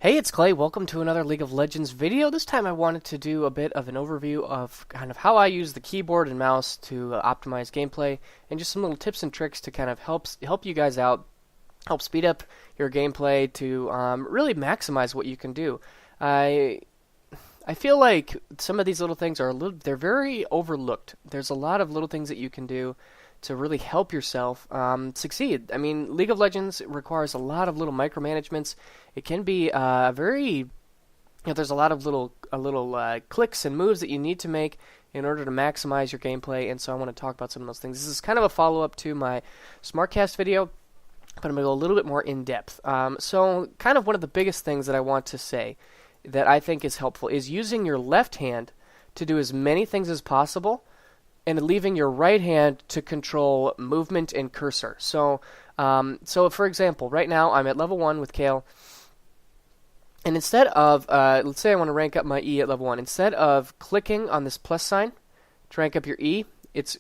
Hey, it's Clay. Welcome to another League of Legends video. This time I wanted to do a bit of an overview of kind of how I use the keyboard and mouse to optimize gameplay, and just some little tips and tricks to kind of help you guys out, help speed up your gameplay to really maximize what you can do. I I feel like some of these little things they're very overlooked. There's a lot of little things that you can do to really help yourself succeed. I mean, League of Legends requires a lot of little micromanagements. It can be there's a lot of little clicks and moves that you need to make in order to maximize your gameplay, and so I want to talk about some of those things. This is kind of a follow-up to my Smartcast video, but I'm going to go a little bit more in-depth. So kind of one of the biggest things that I want to say that I think is helpful is using your left hand to do as many things as possible and leaving your right hand to control movement and cursor. So for example, right now I'm at level 1 with Kale, and instead of, let's say I want to rank up my E at level 1, instead of clicking on this plus sign to rank up your E, it's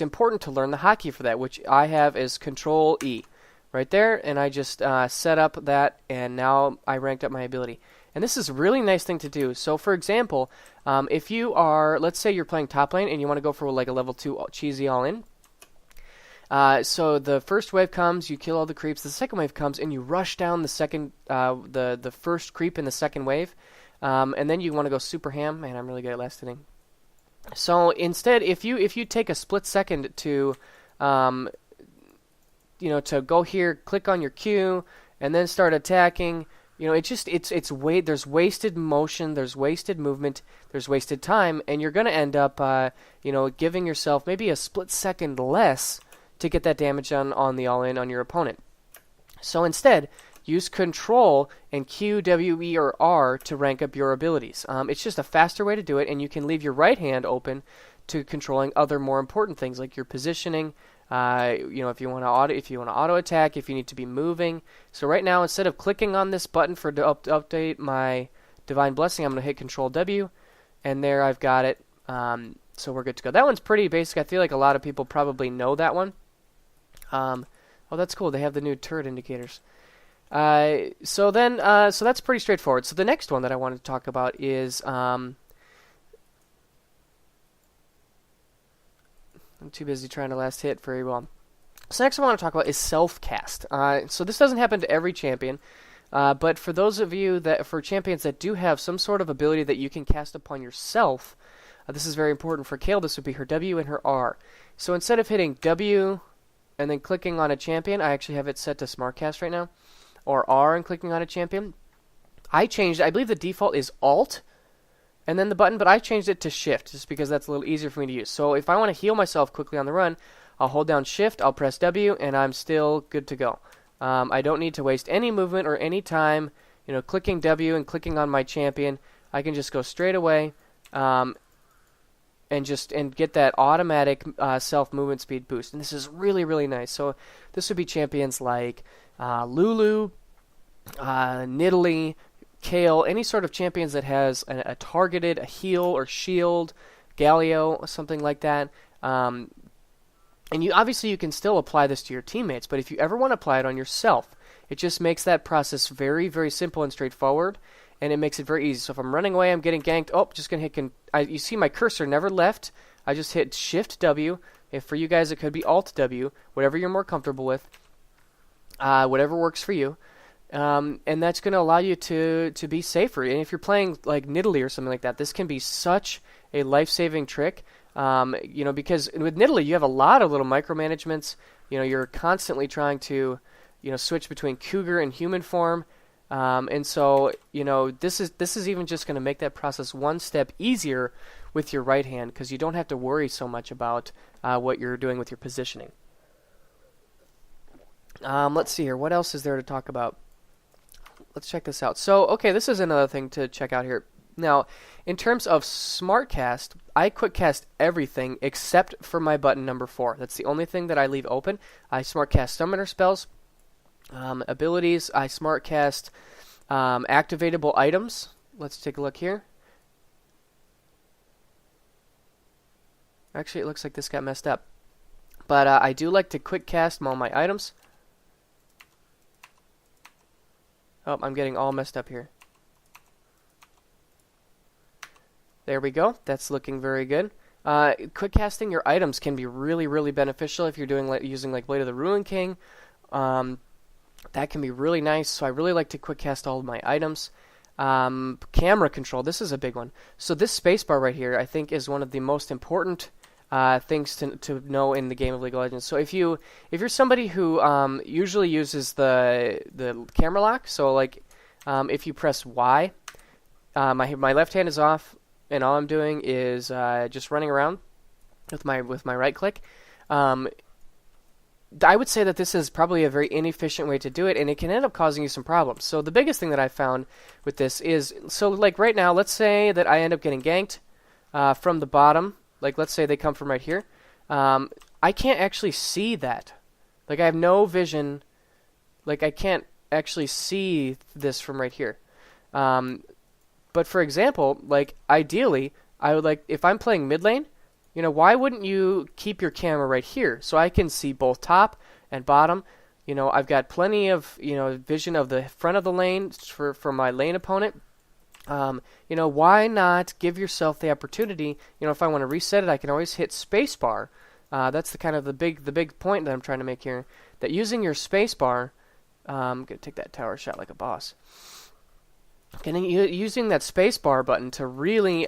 important to learn the hotkey for that, which I have as Control E right there, and I just set up that, and now I ranked up my ability. And this is a really nice thing to do. So, for example, if you are, let's say you're playing top lane and you want to go for like a level 2 cheesy all-in. So the first wave comes, you kill all the creeps. The second wave comes and you rush down the first creep in the second wave. And then you want to go super ham. Man, I'm really good at last hitting. So instead, if you take a split second to to go here, click on your Q, and then start attacking. There's wasted motion, there's wasted movement, there's wasted time, and you're going to end up, giving yourself maybe a split second less to get that damage on the all-in on your opponent. So instead, use Control and Q, W, E, or R to rank up your abilities. It's just a faster way to do it, and you can leave your right hand open to controlling other more important things like your positioning. If you want to auto attack, if you need to be moving. So right now, instead of clicking on this button to update my Divine Blessing, I'm going to hit Control W, and there I've got it. So we're good to go. That one's pretty basic. I feel like a lot of people probably know that one. Oh, that's cool. They have the new turret indicators. So that's pretty straightforward. So the next one that I wanted to talk about is I'm too busy trying to last hit very well. So next I want to talk about is self-cast. So this doesn't happen to every champion, but for those of you for champions that do have some sort of ability that you can cast upon yourself, this is very important. For Kale, this would be her W and her R. So instead of hitting W and then clicking on a champion, I actually have it set to Smartcast right now, or R and clicking on a champion. I believe the default is Alt and then the button, but I changed it to Shift just because that's a little easier for me to use. So if I want to heal myself quickly on the run, I'll hold down Shift, I'll press W, and I'm still good to go. I don't need to waste any movement or any time, clicking W and clicking on my champion. I can just go straight away and get that automatic self-movement speed boost. And this is really, really nice. So this would be champions like Lulu, Nidalee, Kale, any sort of champions that has a targeted, a heal or shield, Galio, something like that. And you can still apply this to your teammates, but if you ever want to apply it on yourself, it just makes that process very, very simple and straightforward, and it makes it very easy. So if I'm running away, I'm getting ganked, just going to hit, you see my cursor never left, I just hit Shift W. If for you guys it could be Alt W, whatever you're more comfortable with, whatever works for you. And that's going to allow you to be safer. And if you're playing like Nidalee or something like that, this can be such a life-saving trick. Because with Nidalee, you have a lot of little micromanagements. You're constantly trying to, switch between cougar and human form. And so, this is even just going to make that process one step easier with your right hand because you don't have to worry so much about what you're doing with your positioning. Let's see here. What else is there to talk about? Let's check this out. So, okay, this is another thing to check out here. Now, in terms of Smartcast, I quick cast everything except for my button number 4. That's the only thing that I leave open. I Smartcast summoner spells, abilities. I Smartcast activatable items. Let's take a look here. Actually, it looks like this got messed up. But I do like to quick cast all my items. Oh, I'm getting all messed up here. There we go. That's looking very good. Quick casting your items can be really, really beneficial if you're doing using like Blade of the Ruin King. Um, that can be really nice. So I really like to quick cast all of my items. Camera control. This is a big one. So this spacebar right here, I think, is one of the most important things to know in the game of League of Legends. So if you're somebody who usually uses the camera lock, so like if you press Y, my left hand is off, and all I'm doing is just running around with my right click. I would say that this is probably a very inefficient way to do it, and it can end up causing you some problems. So the biggest thing that I found with this is, so like right now, let's say that I end up getting ganked from the bottom. Like let's say they come from right here. I can't actually see that. Like I have no vision. Like I can't actually see this from right here. But for example, like ideally, I would like, if I'm playing mid lane, why wouldn't you keep your camera right here so I can see both top and bottom? I've got plenty of, vision of the front of the lane for my lane opponent. Why not give yourself the opportunity? If I want to reset it, I can always hit spacebar. That's the big point that I'm trying to make here. That using your spacebar, I'm gonna take that tower shot like a boss. Using that spacebar button to really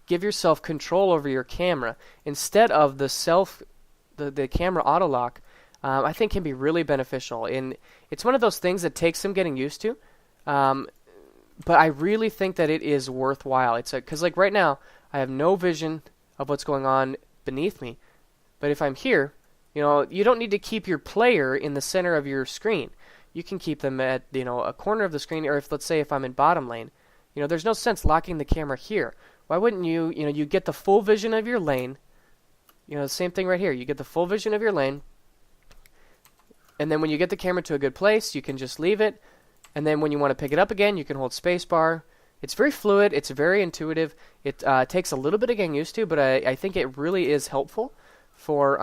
give yourself control over your camera instead of the camera auto lock, I think can be really beneficial. And it's one of those things that takes some getting used to. But I really think that it is worthwhile. Because like right now, I have no vision of what's going on beneath me. But if I'm here, you don't need to keep your player in the center of your screen. You can keep them at a corner of the screen, or let's say if I'm in bottom lane, there's no sense locking the camera here. Why wouldn't you? You get the full vision of your lane. The same thing right here. You get the full vision of your lane, and then when you get the camera to a good place, you can just leave it. And then when you want to pick it up again, you can hold spacebar. It's very fluid. It's very intuitive. It takes a little bit of getting used to, but I think it really is helpful for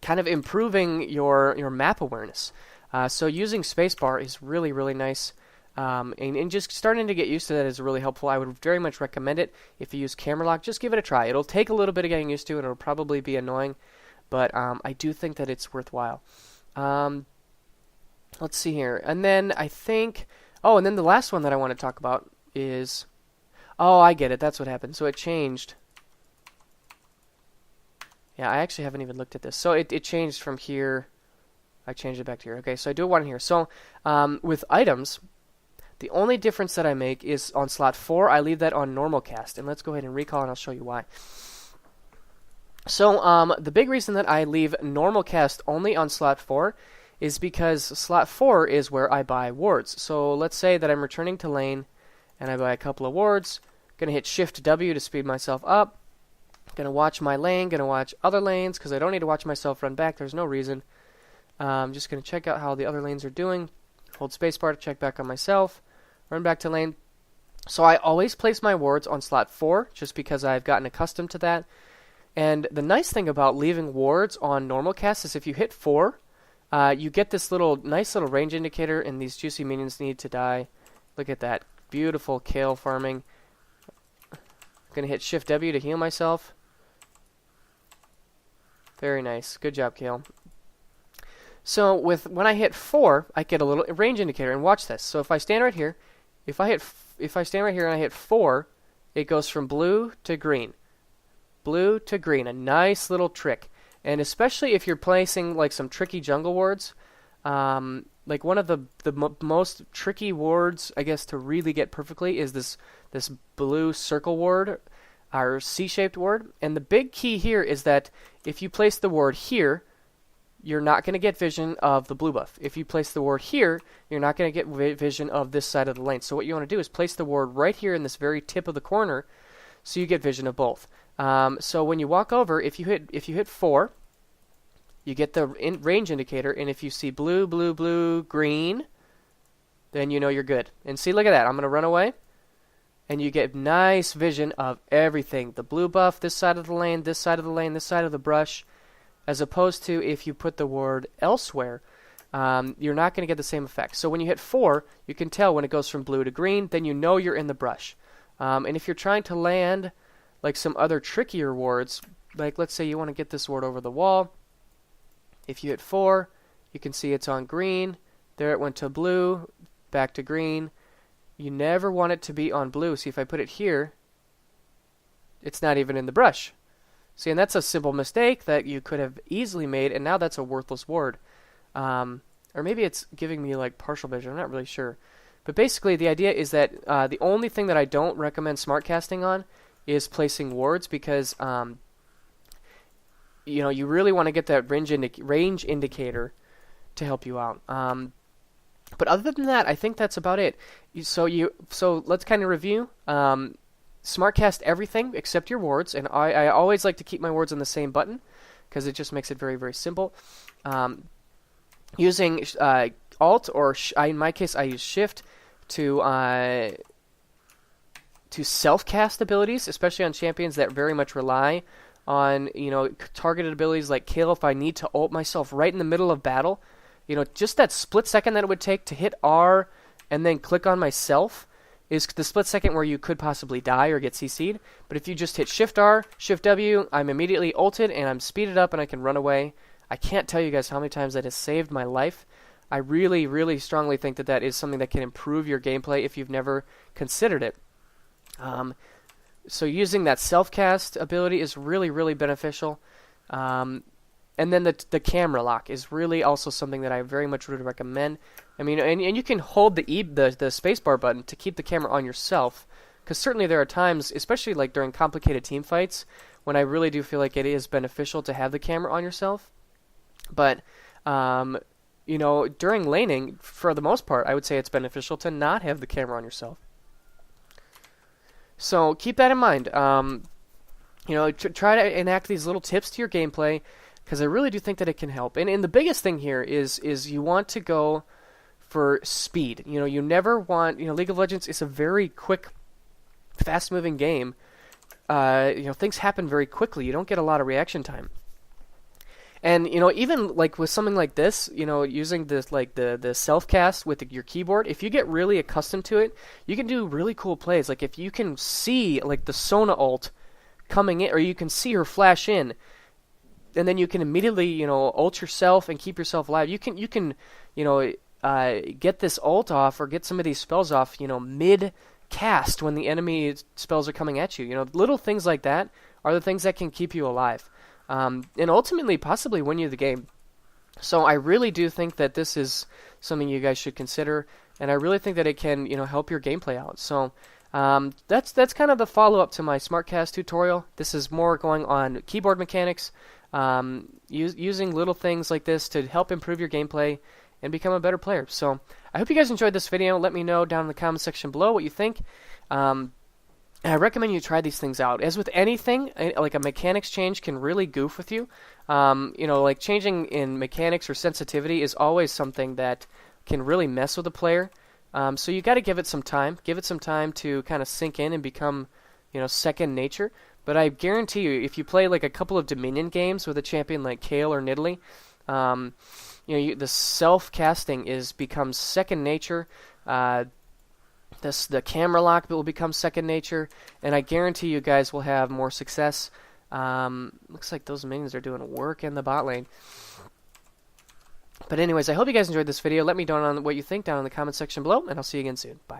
kind of improving your map awareness. So using spacebar is really, really nice. And just starting to get used to that is really helpful. I would very much recommend it. If you use camera lock, just give it a try. It'll take a little bit of getting used to, and it'll probably be annoying. But I do think that it's worthwhile. Let's see here. And then I think... Oh, and then the last one that I want to talk about is... Oh, I get it. That's what happened. So it changed. Yeah, I actually haven't even looked at this. So it changed from here. I changed it back to here. Okay, so I do want here. So with items, the only difference that I make is on slot 4, I leave that on normal cast. And let's go ahead and recall, and I'll show you why. So the big reason that I leave normal cast only on slot 4 is because slot 4 is where I buy wards. So let's say that I'm returning to lane, and I buy a couple of wards. Going to hit Shift W to speed myself up. Going to watch my lane, going to watch other lanes, because I don't need to watch myself run back. There's no reason. I'm just going to check out how the other lanes are doing. Hold spacebar to check back on myself. Run back to lane. So I always place my wards on slot 4, just because I've gotten accustomed to that. And the nice thing about leaving wards on normal cast is if you hit 4, you get this nice little range indicator, and these juicy minions need to die. Look at that. Beautiful Kale farming. I'm going to hit Shift W to heal myself. Very nice. Good job, Kale. So when I hit 4, I get a little range indicator, and watch this. So if I stand right here, if I stand right here and I hit 4, it goes from blue to green. Blue to green. A nice little trick. And especially if you're placing like some tricky jungle wards, like one of the most tricky wards, I guess, to really get perfectly is this blue circle ward, or C-shaped ward. And the big key here is that if you place the ward here, you're not going to get vision of the blue buff. If you place the ward here, you're not going to get vision of this side of the lane. So what you want to do is place the ward right here in this very tip of the corner, so you get vision of both. So when you walk over, if you hit 4, you get the range indicator, and if you see blue, blue, blue, green, then you know you're good. And see, look at that. I'm going to run away, and you get nice vision of everything. The blue buff, this side of the lane, this side of the lane, this side of the brush, as opposed to if you put the ward elsewhere, you're not going to get the same effect. So when you hit 4, you can tell when it goes from blue to green, then you know you're in the brush. And if you're trying to land like some other trickier wards, like let's say you want to get this ward over the wall, if you hit 4, you can see it's on green. There it went to blue, back to green. You never want it to be on blue. See, if I put it here, it's not even in the brush. See, and that's a simple mistake that you could have easily made, and now that's a worthless ward. Or maybe it's giving me like partial vision. I'm not really sure. But basically, the idea is that the only thing that I don't recommend smartcasting on is placing wards, because you really want to get that range indicator to help you out. But other than that, I think that's about it. So let's kind of review. Smartcast everything except your wards, and I always like to keep my wards on the same button because it just makes it very, very simple. Using Alt or in my case I use Shift to self-cast abilities, especially on champions that very much rely on targeted abilities like kill. If I need to ult myself right in the middle of battle, just that split second that it would take to hit R and then click on myself is the split second where you could possibly die or get CC'd. But if you just hit Shift R, Shift W, I'm immediately ulted and I'm speeded up and I can run away. I can't tell you guys how many times that has saved my life. I really, really strongly think that that is something that can improve your gameplay if you've never considered it. So using that self-cast ability is really, really beneficial. And then the camera lock is really also something that I very much would recommend. I mean, and you can hold the spacebar button to keep the camera on yourself, because certainly there are times, especially like during complicated team fights, when I really do feel like it is beneficial to have the camera on yourself. But during laning, for the most part, I would say it's beneficial to not have the camera on yourself. So keep that in mind. Try to enact these little tips to your gameplay, because I really do think that it can help. And the biggest thing here is you want to go for speed. You never want, League of Legends is a very quick, fast-moving game. Things happen very quickly. You don't get a lot of reaction time. And even like with something like this, using this like the self-cast with your keyboard, if you get really accustomed to it, you can do really cool plays. Like if you can see like the Sona ult coming in, or you can see her flash in, and then you can immediately ult yourself and keep yourself alive. You can get this ult off or get some of these spells off mid cast when the enemy spells are coming at you. Little things like that are the things that can keep you alive. And ultimately possibly win you the game. So I really do think that this is something you guys should consider, and I really think that it can help your gameplay out. So that's kind of the follow-up to my Smartcast tutorial. This is more going on keyboard mechanics, using little things like this to help improve your gameplay and become a better player. So I hope you guys enjoyed this video. Let me know down in the comment section below what you think. And I recommend you try these things out. As with anything, like a mechanics change can really goof with you. Like changing in mechanics or sensitivity is always something that can really mess with a player. So you got to give it some time. Give it some time to kind of sink in and become, second nature. But I guarantee you, if you play like a couple of Dominion games with a champion like Kale or Nidalee, the self-casting becomes second nature. The camera lock will become second nature, and I guarantee you guys will have more success. Looks like those minions are doing work in the bot lane. But anyways, I hope you guys enjoyed this video. Let me know what you think down in the comment section below, and I'll see you again soon. Bye.